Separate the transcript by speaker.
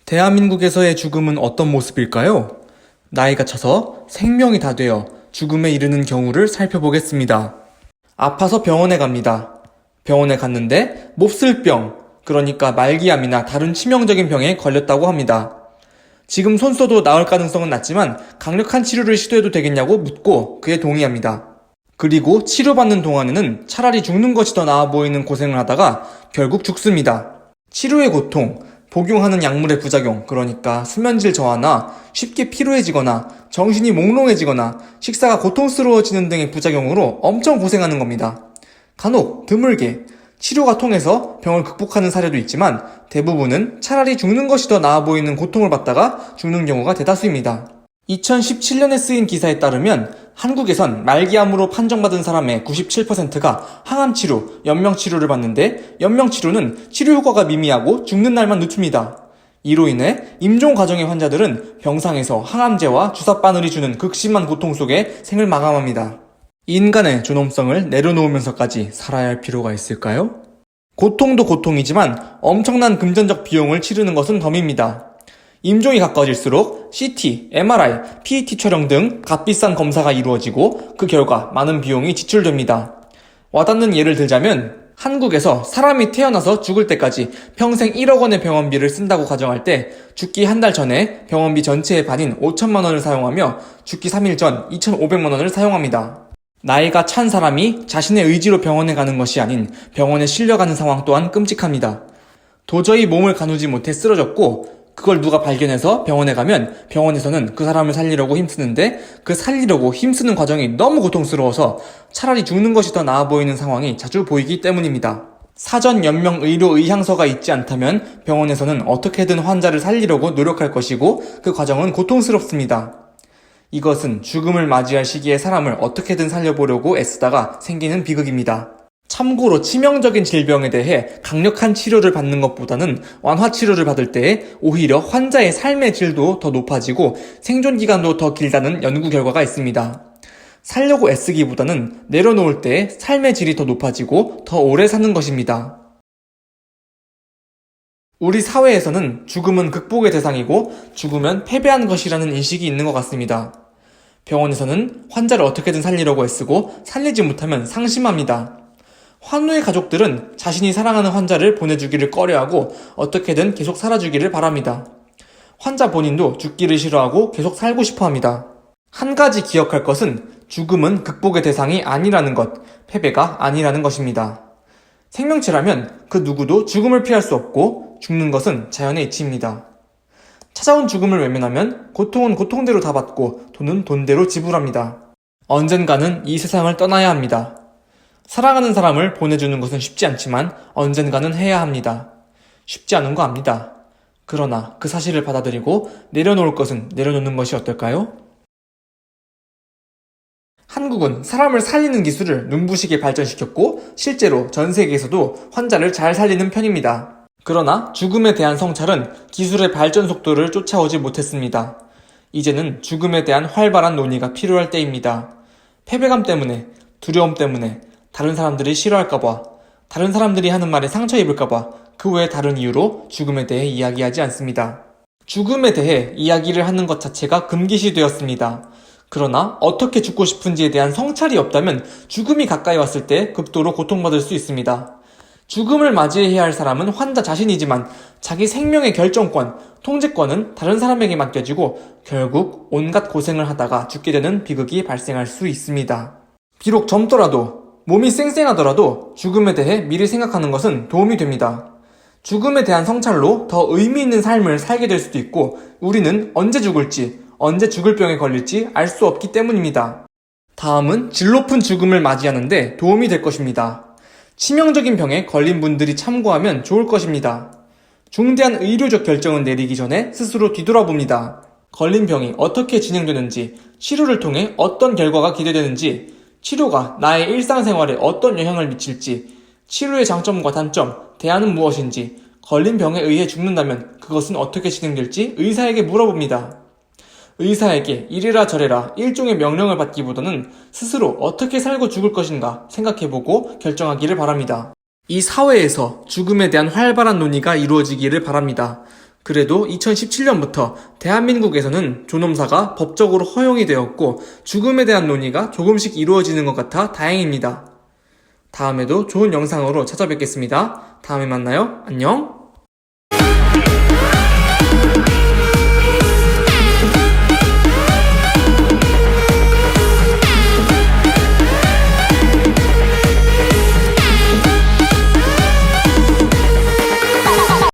Speaker 1: 대한민국에서의 죽음은 어떤 모습일까요? 나이가 차서 생명이 다 되어 죽음에 이르는 경우를 살펴보겠습니다. 아파서 병원에 갑니다. 병원에 갔는데 몹쓸 병, 그러니까 말기암이나 다른 치명적인 병에 걸렸다고 합니다. 지금 손 써도 나을 가능성은 낮지만 강력한 치료를 시도해도 되겠냐고 묻고 그에 동의합니다. 그리고 치료받는 동안에는 차라리 죽는 것이 더 나아 보이는 고생을 하다가 결국 죽습니다. 치료의 고통, 복용하는 약물의 부작용, 그러니까 수면질 저하나 쉽게 피로해지거나 정신이 몽롱해지거나 식사가 고통스러워지는 등의 부작용으로 엄청 고생하는 겁니다. 간혹 드물게 치료가 통해서 병을 극복하는 사례도 있지만 대부분은 차라리 죽는 것이 더 나아 보이는 고통을 받다가 죽는 경우가 대다수입니다. 2017년에 쓰인 기사에 따르면 한국에선 말기암으로 판정받은 사람의 97%가 항암치료, 연명치료를 받는데 연명치료는 치료 효과가 미미하고 죽는 날만 늦춥니다. 이로 인해 임종 과정의 환자들은 병상에서 항암제와 주사바늘이 주는 극심한 고통 속에 생을 마감합니다. 인간의 존엄성을 내려놓으면서까지 살아야 할 필요가 있을까요? 고통도 고통이지만 엄청난 금전적 비용을 치르는 것은 덤입니다. 임종이 가까워질수록 CT, MRI, PET 촬영 등 값비싼 검사가 이루어지고 그 결과 많은 비용이 지출됩니다. 와닿는 예를 들자면 한국에서 사람이 태어나서 죽을 때까지 평생 1억 원의 병원비를 쓴다고 가정할 때 죽기 한 달 전에 병원비 전체의 반인 5천만 원을 사용하며 죽기 3일 전 2,500만 원을 사용합니다. 나이가 찬 사람이 자신의 의지로 병원에 가는 것이 아닌 병원에 실려가는 상황 또한 끔찍합니다. 도저히 몸을 가누지 못해 쓰러졌고 그걸 누가 발견해서 병원에 가면 병원에서는 그 사람을 살리려고 힘쓰는데 그 살리려고 힘쓰는 과정이 너무 고통스러워서 차라리 죽는 것이 더 나아 보이는 상황이 자주 보이기 때문입니다. 사전 연명 의료 의향서가 있지 않다면 병원에서는 어떻게든 환자를 살리려고 노력할 것이고 그 과정은 고통스럽습니다. 이것은 죽음을 맞이할 시기에 사람을 어떻게든 살려보려고 애쓰다가 생기는 비극입니다. 참고로 치명적인 질병에 대해 강력한 치료를 받는 것보다는 완화 치료를 받을 때에 오히려 환자의 삶의 질도 더 높아지고 생존 기간도 더 길다는 연구 결과가 있습니다. 살려고 애쓰기보다는 내려놓을 때 삶의 질이 더 높아지고 더 오래 사는 것입니다. 우리 사회에서는 죽음은 극복의 대상이고 죽으면 패배한 것이라는 인식이 있는 것 같습니다. 병원에서는 환자를 어떻게든 살리려고 애쓰고 살리지 못하면 상심합니다. 환우의 가족들은 자신이 사랑하는 환자를 보내주기를 꺼려하고 어떻게든 계속 살아주기를 바랍니다. 환자 본인도 죽기를 싫어하고 계속 살고 싶어합니다. 한 가지 기억할 것은 죽음은 극복의 대상이 아니라는 것, 패배가 아니라는 것입니다. 생명체라면 그 누구도 죽음을 피할 수 없고 죽는 것은 자연의 이치입니다. 찾아온 죽음을 외면하면 고통은 고통대로 다 받고 돈은 돈대로 지불합니다. 언젠가는 이 세상을 떠나야 합니다. 사랑하는 사람을 보내주는 것은 쉽지 않지만 언젠가는 해야 합니다. 쉽지 않은 거 압니다. 그러나 그 사실을 받아들이고 내려놓을 것은 내려놓는 것이 어떨까요? 한국은 사람을 살리는 기술을 눈부시게 발전시켰고 실제로 전 세계에서도 환자를 잘 살리는 편입니다. 그러나 죽음에 대한 성찰은 기술의 발전 속도를 쫓아오지 못했습니다. 이제는 죽음에 대한 활발한 논의가 필요할 때입니다. 패배감 때문에, 두려움 때문에, 다른 사람들이 싫어할까봐, 다른 사람들이 하는 말에 상처 입을까봐 그 외에 다른 이유로 죽음에 대해 이야기하지 않습니다. 죽음에 대해 이야기를 하는 것 자체가 금기시 되었습니다. 그러나 어떻게 죽고 싶은지에 대한 성찰이 없다면 죽음이 가까이 왔을 때 극도로 고통받을 수 있습니다. 죽음을 맞이해야 할 사람은 환자 자신이지만 자기 생명의 결정권, 통제권은 다른 사람에게 맡겨지고 결국 온갖 고생을 하다가 죽게 되는 비극이 발생할 수 있습니다. 비록 젊더라도 몸이 쌩쌩하더라도 죽음에 대해 미리 생각하는 것은 도움이 됩니다. 죽음에 대한 성찰로 더 의미 있는 삶을 살게 될 수도 있고 우리는 언제 죽을지, 언제 죽을 병에 걸릴지 알 수 없기 때문입니다. 다음은 질 높은 죽음을 맞이하는데 도움이 될 것입니다. 치명적인 병에 걸린 분들이 참고하면 좋을 것입니다. 중대한 의료적 결정을 내리기 전에 스스로 뒤돌아봅니다. 걸린 병이 어떻게 진행되는지, 치료를 통해 어떤 결과가 기대되는지, 치료가 나의 일상생활에 어떤 영향을 미칠지, 치료의 장점과 단점, 대안은 무엇인지, 걸린 병에 의해 죽는다면 그것은 어떻게 진행될지 의사에게 물어봅니다. 의사에게 이래라 저래라 일종의 명령을 받기보다는 스스로 어떻게 살고 죽을 것인가 생각해보고 결정하기를 바랍니다. 이 사회에서 죽음에 대한 활발한 논의가 이루어지기를 바랍니다. 그래도 2017년부터 대한민국에서는 존엄사가 법적으로 허용이 되었고 죽음에 대한 논의가 조금씩 이루어지는 것 같아 다행입니다. 다음에도 좋은 영상으로 찾아뵙겠습니다. 다음에 만나요. 안녕.